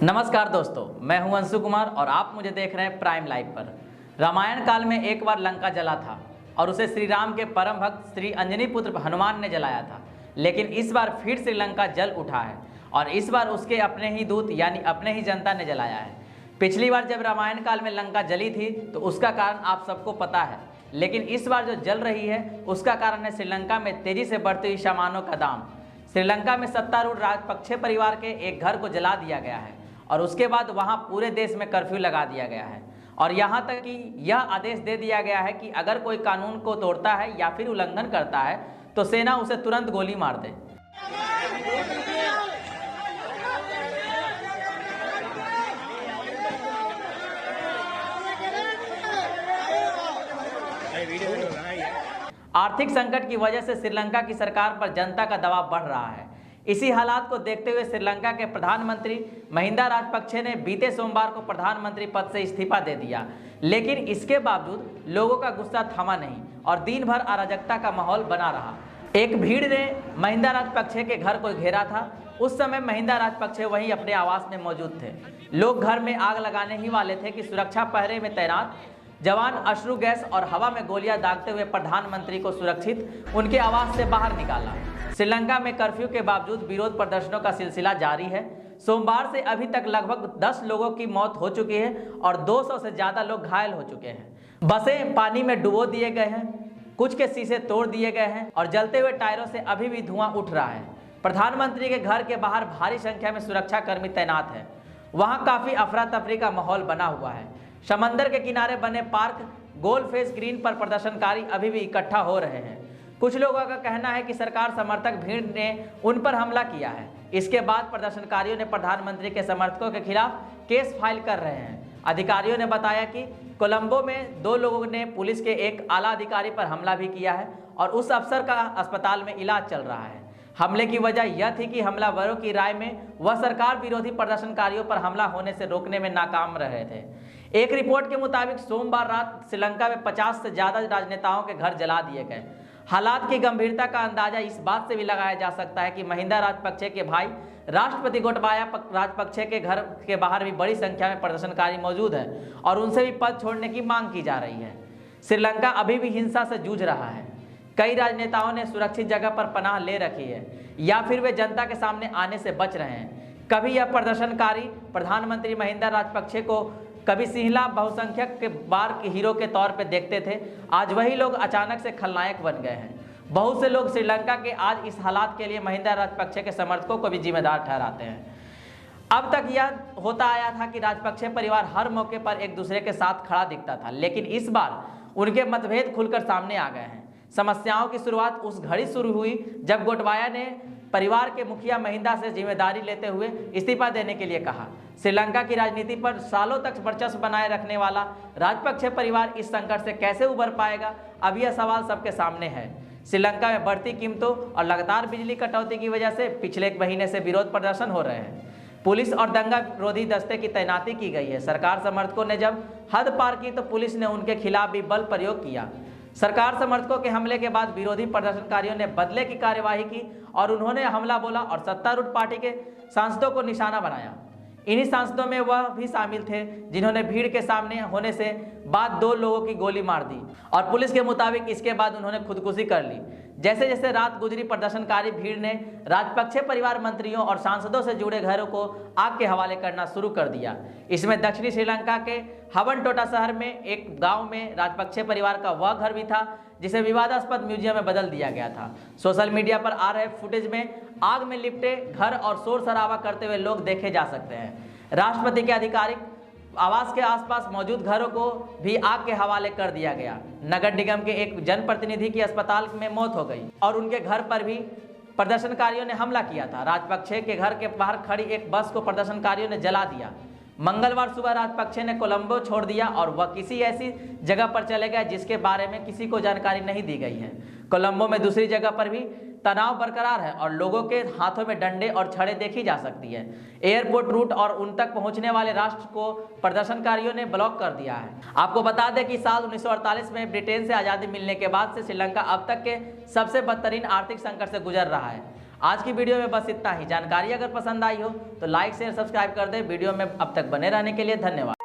नमस्कार दोस्तों, मैं हूं अंशु कुमार और आप मुझे देख रहे हैं प्राइम लाइव पर। रामायण काल में एक बार लंका जला था और उसे श्री राम के परम भक्त श्री अंजनी पुत्र हनुमान ने जलाया था। लेकिन इस बार फिर श्रीलंका जल उठा है और इस बार उसके अपने ही दूत यानी अपने ही जनता ने जलाया है। पिछली बार जब रामायण काल में लंका जली थी तो उसका कारण आप सबको पता है, लेकिन इस बार जो जल रही है उसका कारण है श्रीलंका में तेजी से बढ़ती हुई सामानों का दाम। श्रीलंका में सत्तारूढ़ राजपक्षे परिवार के एक घर को जला दिया गया है और उसके बाद वहां पूरे देश में कर्फ्यू लगा दिया गया है और यहां तक कि यह आदेश दे दिया गया है कि अगर कोई कानून को तोड़ता है या फिर उल्लंघन करता है तो सेना उसे तुरंत गोली मार दे। आर्थिक संकट की वजह से श्रीलंका की सरकार पर जनता का दबाव बढ़ रहा है। इसी हालात को देखते हुए श्रीलंका के प्रधानमंत्री महिंदा राजपक्षे ने बीते सोमवार को प्रधानमंत्री पद से इस्तीफा दे दिया, लेकिन इसके बावजूद लोगों का गुस्सा थमा नहीं और दिन भर अराजकता का माहौल बना रहा। एक भीड़ ने महिंदा राजपक्षे के घर को घेरा था। उस समय महिंदा राजपक्षे वहीं अपने आवास में मौजूद थे। लोग घर में आग लगाने ही वाले थे कि सुरक्षा पहरे में तैनात जवान अश्रु गैस और हवा में गोलियां दागते हुए प्रधानमंत्री को सुरक्षित उनके आवास से बाहर निकाला। श्रीलंका में कर्फ्यू के बावजूद विरोध प्रदर्शनों का सिलसिला जारी है। सोमवार से अभी तक लगभग 10 लोगों की मौत हो चुकी है और 200 से ज्यादा लोग घायल हो चुके हैं। बसें पानी में डुबो दिए गए हैं, कुछ के शीशे तोड़ दिए गए हैं और जलते हुए टायरों से अभी भी धुआं उठ रहा है। प्रधानमंत्री के घर के बाहर भारी संख्या में सुरक्षा कर्मी तैनात है। वहां काफी अफरा तफरी का माहौल बना हुआ है। समंदर के किनारे बने पार्क गोल फेस ग्रीन पर प्रदर्शनकारी अभी भी इकट्ठा हो रहे हैं। कुछ लोगों का कहना है कि सरकार समर्थक भीड़ ने उन पर हमला किया है। इसके बाद प्रदर्शनकारियों ने प्रधानमंत्री के समर्थकों के खिलाफ केस फाइल कर रहे हैं। अधिकारियों ने बताया कि कोलंबो में 2 लोगों ने पुलिस के एक आला अधिकारी पर हमला भी किया है और उस अफसर का अस्पताल में इलाज चल रहा है। हमले की वजह यह थी कि हमलावरों की राय में वह सरकार विरोधी प्रदर्शनकारियों पर हमला होने से रोकने में नाकाम रहे थे। एक रिपोर्ट के मुताबिक सोमवार रात श्रीलंका में 50 से ज्यादा राजनेताओं के घर जला दिए गए। हालात की गंभीरता का अंदाजा इस बात से भी लगाया जा सकता है कि महिंदा राजपक्षे के भाई राष्ट्रपति गोटाबाया राजपक्षे के घर के बाहर भी बड़ी संख्या में प्रदर्शनकारी मौजूद है और उनसे भी पद छोड़ने की मांग की जा रही है। श्रीलंका अभी भी हिंसा से जूझ रहा है। कई राजनेताओं ने सुरक्षित जगह पर पनाह ले रखी है या फिर वे जनता के सामने आने से बच रहे हैं। कभी यह प्रदर्शनकारी प्रधानमंत्री महिंदा राजपक्षे को कभी सिंहला बहुसंख्यक के बार के हीरो के तौर पर देखते थे, आज वही लोग अचानक से खलनायक बन गए हैं। बहुत से लोग श्रीलंका के आज इस हालात के लिए महिंदा राजपक्षे के समर्थकों को भी जिम्मेदार ठहराते हैं। अब तक यह होता आया था कि राजपक्षे परिवार हर मौके पर एक दूसरे के साथ खड़ा दिखता था, लेकिन इस बार उनके मतभेद खुलकर सामने आ गए हैं। समस्याओं की शुरुआत उस घड़ी शुरू हुई जब गोटाबाया ने परिवार के मुखिया महिंदा से जिम्मेदारी लेते हुए इस्तीफा देने के लिए कहा। श्रीलंका की राजनीति पर सालों तक वर्चस्व बनाए रखने वाला राजपक्षे परिवार इस संकट से कैसे उबर पाएगा, अब यह सवाल सबके सामने है। श्रीलंका में बढ़ती कीमतों और लगातार बिजली कटौती की वजह से पिछले 1 महीने से विरोध प्रदर्शन हो रहे हैं। पुलिस और दंगा विरोधी दस्ते की तैनाती की गई है। सरकार समर्थकों ने जब हद पार की तो पुलिस ने उनके खिलाफ भी बल प्रयोग किया। सरकार समर्थकों के हमले के बाद विरोधी प्रदर्शनकारियों ने बदले की कार्यवाही की और उन्होंने हमला बोला और सत्तारूढ़ पार्टी के सांसदों को निशाना बनाया। इन्हीं सांसदों में वह भी शामिल थे जिन्होंने भीड़ के सामने होने से बाद 2 लोगों की गोली मार दी और पुलिस के मुताबिक इसके बाद उन्होंने खुदकुशी कर ली। जैसे जैसे रात गुजरी, प्रदर्शनकारी भीड़ ने राजपक्षे परिवार मंत्रियों और सांसदों से जुड़े घरों को आग के हवाले करना शुरू कर दिया। इसमें दक्षिणी श्रीलंका के हवनटोटा शहर में एक गांव में राजपक्षे परिवार का वह घर भी था जिसे विवादास्पद म्यूजियम में बदल दिया गया था। सोशल मीडिया पर आ रहे फुटेज में आग में लिपटे घर और शोर शराबा करते हुए लोग देखे जा सकते हैं। राष्ट्रपति के आधिकारिक आवास के आसपास मौजूद घरों को भी आग के हवाले कर दिया गया। नगर निगम के एक जनप्रतिनिधि की अस्पताल में मौत हो गई और उनके घर पर भी प्रदर्शनकारियों ने हमला किया था। राजपक्षे के घर के बाहर खड़ी एक बस को प्रदर्शनकारियों ने जला दिया। मंगलवार सुबह राजपक्षे ने कोलंबो छोड़ दिया और वह किसी ऐसी जगह पर चले गए जिसके बारे में किसी को जानकारी नहीं दी गई है। कोलंबो में दूसरी जगह पर भी तनाव बरकरार है और लोगों के हाथों में डंडे और छड़ें देखी जा सकती है। एयरपोर्ट रूट और उन तक पहुंचने वाले राष्ट्र को प्रदर्शनकारियों ने ब्लॉक कर दिया है। आपको बता दें कि साल 1948 में ब्रिटेन से आज़ादी मिलने के बाद से श्रीलंका अब तक के सबसे बदतरीन आर्थिक संकट से गुजर रहा है। आज की वीडियो में बस इतना ही। जानकारी अगर पसंद आई हो तो लाइक शेयर सब्सक्राइब कर दें। वीडियो में अब तक बने रहने के लिए धन्यवाद।